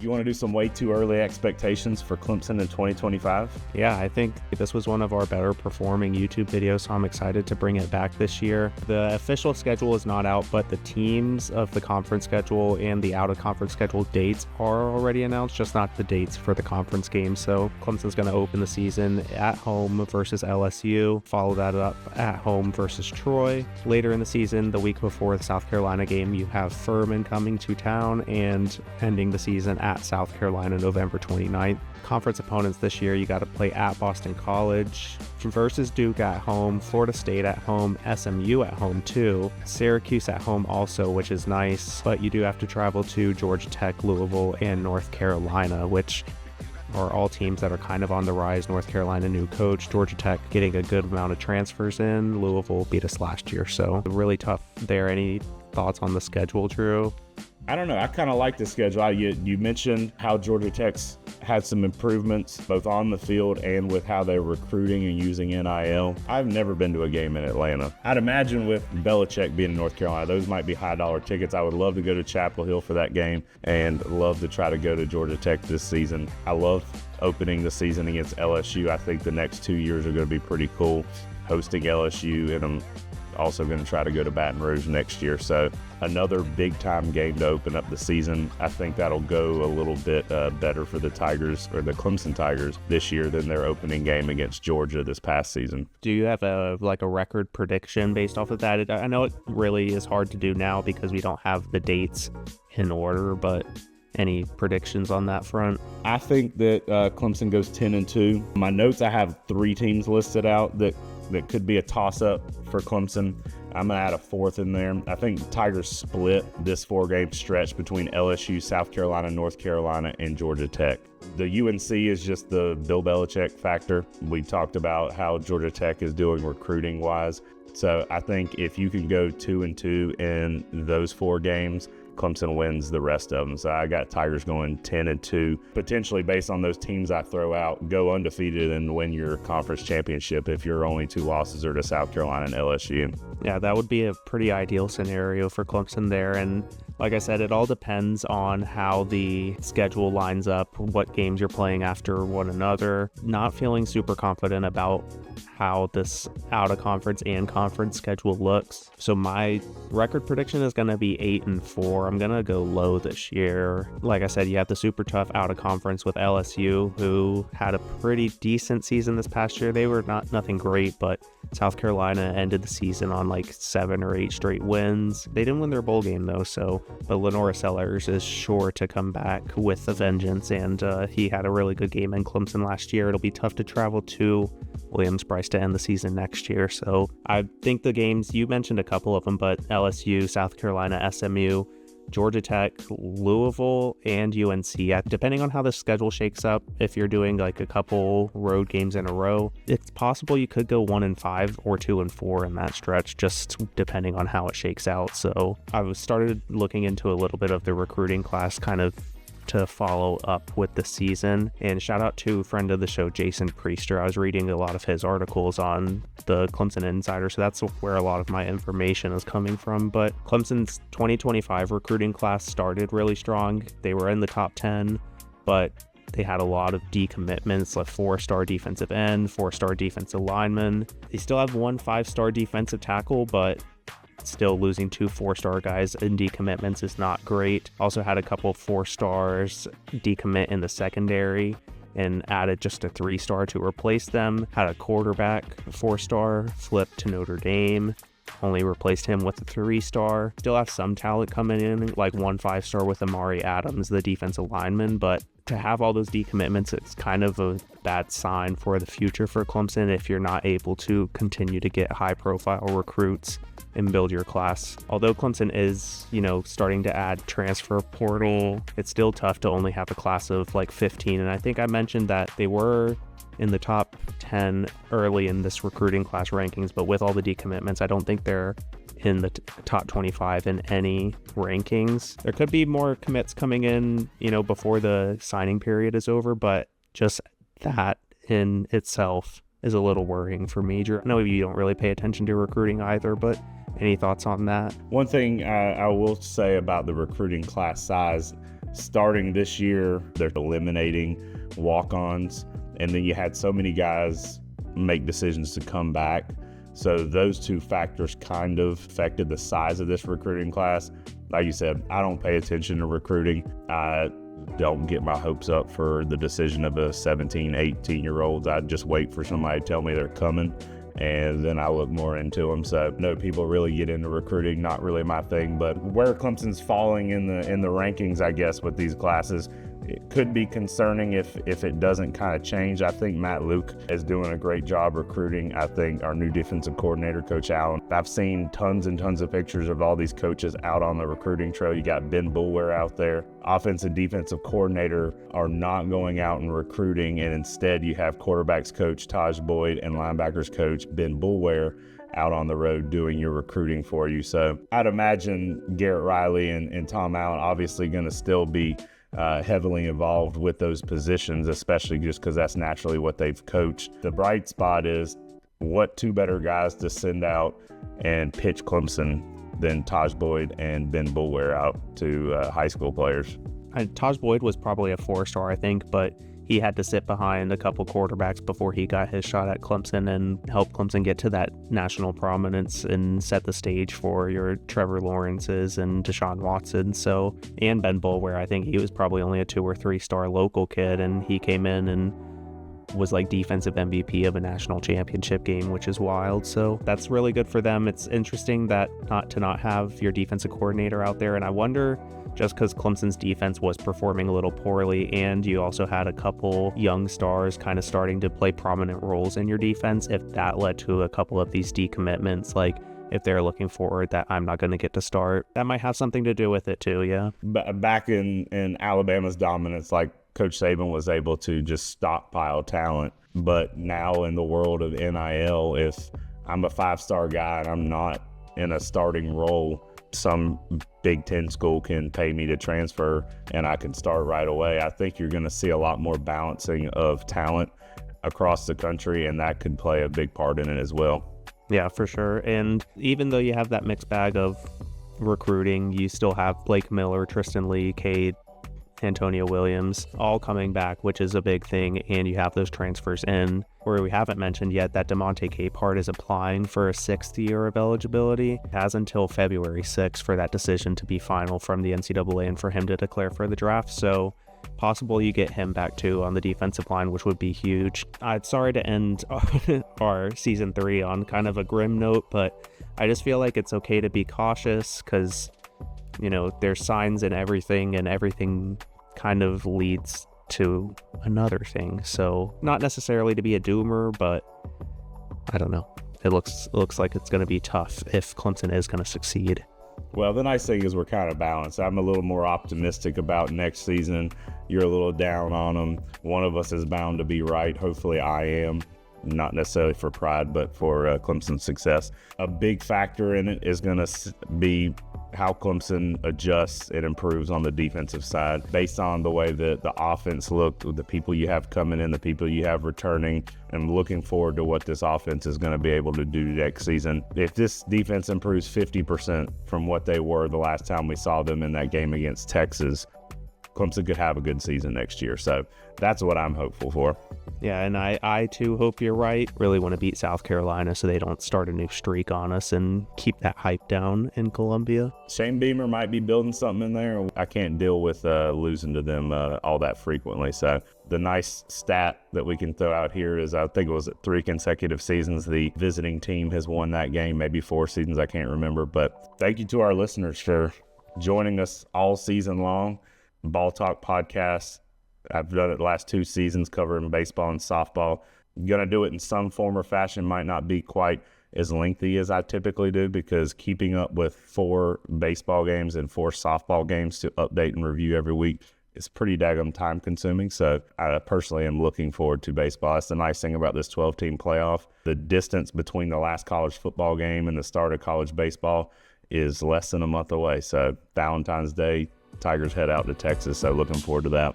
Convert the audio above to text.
You want to do some way too early expectations for Clemson in 2025? Yeah, I think this was one of our better performing YouTube videos, so I'm excited to bring it back this year. The official schedule is not out, but the teams of the conference schedule and the out-of-conference schedule dates are already announced, just not the dates for the conference games. So Clemson's going to open the season at home versus LSU, follow that up at home versus Troy. Later in the season, the week before the South Carolina game, you have Furman coming to town and ending the season at South Carolina November 29th. Conference opponents this year, you got to play at Boston College versus Duke at home, Florida State at home, SMU at home too, Syracuse at home also, which is nice, but you do have to travel to Georgia Tech, Louisville, and North Carolina, which are all teams that are kind of on the rise. North Carolina, new coach, Georgia Tech getting a good amount of transfers in, Louisville beat us last year, so really tough there. Any thoughts on the schedule, Drew? I don't know. I kind of like the schedule. You mentioned how Georgia Tech's had some improvements both on the field and with how they're recruiting and using NIL. I've never been to a game in Atlanta. I'd imagine with Belichick being in North Carolina, those might be high dollar tickets. I would love to go to Chapel Hill for that game and love to try to go to Georgia Tech this season. I love opening the season against LSU. I think the next 2 years are going to be pretty cool hosting LSU, and I'm also going to try to go to Baton Rouge next year. So another big time game to open up the season. I think that'll go a little bit better for the Tigers, or the Clemson Tigers, this year than their opening game against Georgia this past season. Do you have a record prediction based off of that? I know it really is hard to do now because we don't have the dates in order, but any predictions on that front? I think that Clemson goes 10-2. My notes, I have 3 teams listed out that could be a toss-up for Clemson. I'm going to add a fourth in there. I think the Tigers split this 4-game stretch between LSU, South Carolina, North Carolina, and Georgia Tech. The UNC is just the Bill Belichick factor. We talked about how Georgia Tech is doing recruiting-wise. So I think if you can go 2-2 in those 4 games, Clemson wins the rest of them. So I got Tigers going 10-2. Potentially, based on those teams I throw out, go undefeated and win your conference championship if your only 2 losses are to South Carolina and LSU. Yeah, that would be a pretty ideal scenario for Clemson there. And like I said, it all depends on how the schedule lines up, what games you're playing after one another. Not feeling super confident about how this out-of-conference and conference schedule looks. So my record prediction is going to be 8-4. I'm going to go low this year. Like I said, you have the super tough out-of-conference with LSU, who had a pretty decent season this past year. They were nothing great, but South Carolina ended the season on 7 or 8 straight wins. They didn't win their bowl game though, but Lenora Sellers is sure to come back with a vengeance, and he had a really good game in Clemson last year. It'll be tough to travel to Williams-Brice to end the season next year. So I think the games, you mentioned a couple of them, but LSU, South Carolina, SMU, Georgia Tech, Louisville, and UNC. Depending on how the schedule shakes up, if you're doing a couple road games in a row, it's possible you could go 1-5 or 2-4 in that stretch, just depending on how it shakes out. So I started looking into a little bit of the recruiting class, kind of to follow up with the season. And shout out to friend of the show, Jason Priester. I was reading a lot of his articles on the Clemson Insider, so that's where a lot of my information is coming from. But Clemson's 2025 recruiting class started really strong. They were in the top 10, but they had a lot of decommitments, like 4-star defensive end, 4-star defensive lineman. They still have 1 5-star defensive tackle, but still losing 2 4-star guys in decommitments is not great. Also had a couple 4-stars decommit in the secondary and added just a 3-star to replace them. Had a quarterback 4-star flip to Notre Dame, only replaced him with a 3-star. Still have some talent coming in, like 1 5-star with Amari Adams, the defensive lineman, but to have all those decommitments, it's kind of a bad sign for the future for Clemson if you're not able to continue to get high-profile recruits and build your class. Although Clemson is, starting to add transfer portal, it's still tough to only have a class of 15. And I think I mentioned that they were in the top 10 early in this recruiting class rankings, but with all the decommitments, I don't think they're in the top 25 in any rankings. There could be more commits coming in, before the signing period is over, but just that in itself is a little worrying for me. I know you don't really pay attention to recruiting either, but any thoughts on that? One thing I will say about the recruiting class size, starting this year, they're eliminating walk-ons, and then you had so many guys make decisions to come back. So those two factors kind of affected the size of this recruiting class. Like you said, I don't pay attention to recruiting. I don't get my hopes up for the decision of a 17, 18-year-olds. I just wait for somebody to tell me they're coming, and then I look more into them. So no, people really get into recruiting, not really my thing. But where Clemson's falling in the rankings, I guess, with these classes, it could be concerning if it doesn't kind of change. I think Matt Luke is doing a great job recruiting. I think our new defensive coordinator, Coach Allen, I've seen tons and tons of pictures of all these coaches out on the recruiting trail. You got Ben Boulware out there. Offensive defensive coordinator are not going out and recruiting, and instead you have quarterbacks coach Taj Boyd and linebackers coach Ben Boulware out on the road doing your recruiting for you. So I'd imagine Garrett Riley and Tom Allen obviously going to still be heavily involved with those positions, especially just because that's naturally what they've coached. The bright spot is what two better guys to send out and pitch Clemson than Taj Boyd and Ben Boulware out to high school players. Taj Boyd was probably a 4-star, I think, but he had to sit behind a couple quarterbacks before he got his shot at Clemson and help Clemson get to that national prominence and set the stage for your Trevor Lawrences and Deshaun Watson. So, and Ben Boulware, I think he was probably only a 2 or 3-star local kid, and he came in and was like defensive MVP of a national championship game, which is wild. So that's really good for them. It's interesting that not have your defensive coordinator out there, and I wonder, just because Clemson's defense was performing a little poorly, and you also had a couple young stars kind of starting to play prominent roles in your defense, if that led to a couple of these decommitments, like if they're looking forward that I'm not going to get to start, that might have something to do with it too, yeah. Back in Alabama's dominance, like Coach Saban was able to just stockpile talent. But now in the world of NIL, if I'm a 5-star guy and I'm not in a starting role, some Big Ten school can pay me to transfer and I can start right away. I think you're going to see a lot more balancing of talent across the country, and that could play a big part in it as well. Yeah, for sure. And even though you have that mixed bag of recruiting, you still have Blake Miller, Tristan Lee, Cade, Antonio Williams all coming back, which is a big thing, and you have those transfers in. Where we haven't mentioned yet that DeMonte Capehart is applying for a 6th year of eligibility. It has until February 6th for that decision to be final from the NCAA and for him to declare for the draft. So possible you get him back too on the defensive line, which would be huge. I'm sorry to end our season 3 on kind of a grim note, but I just feel like it's okay to be cautious because, you know, there's signs in everything, and everything kind of leads to another thing. So not necessarily to be a doomer, but I don't know. It looks like it's going to be tough if Clemson is going to succeed. Well, the nice thing is we're kind of balanced. I'm a little more optimistic about next season. You're a little down on them. One of us is bound to be right. Hopefully I am. Not necessarily for pride, but for Clemson's success. A big factor in it is going to be how Clemson adjusts and improves on the defensive side based on the way that the offense looked with the people you have coming in, the people you have returning. I'm looking forward to what this offense is going to be able to do next season. If this defense improves 50% from what they were the last time we saw them in that game against Texas, Clemson could have a good season next year. So that's what I'm hopeful for. Yeah, and I too hope you're right. Really want to beat South Carolina so they don't start a new streak on us and keep that hype down in Columbia. Shane Beamer might be building something in there. I can't deal with losing to them all that frequently. So the nice stat that we can throw out here is, I think it was 3 consecutive seasons the visiting team has won that game, maybe 4 seasons, I can't remember. But thank you to our listeners for joining us all season long. Ball Talk Podcast. I've done it the last 2 seasons covering baseball and softball. I'm going to do it in some form or fashion. Might not be quite as lengthy as I typically do, because keeping up with 4 baseball games and 4 softball games to update and review every week is pretty daggum time consuming. So I personally am looking forward to baseball. That's the nice thing about this 12-team playoff. The distance between the last college football game and the start of college baseball is less than a month away. So Valentine's Day, Tigers head out to Texas, so looking forward to that.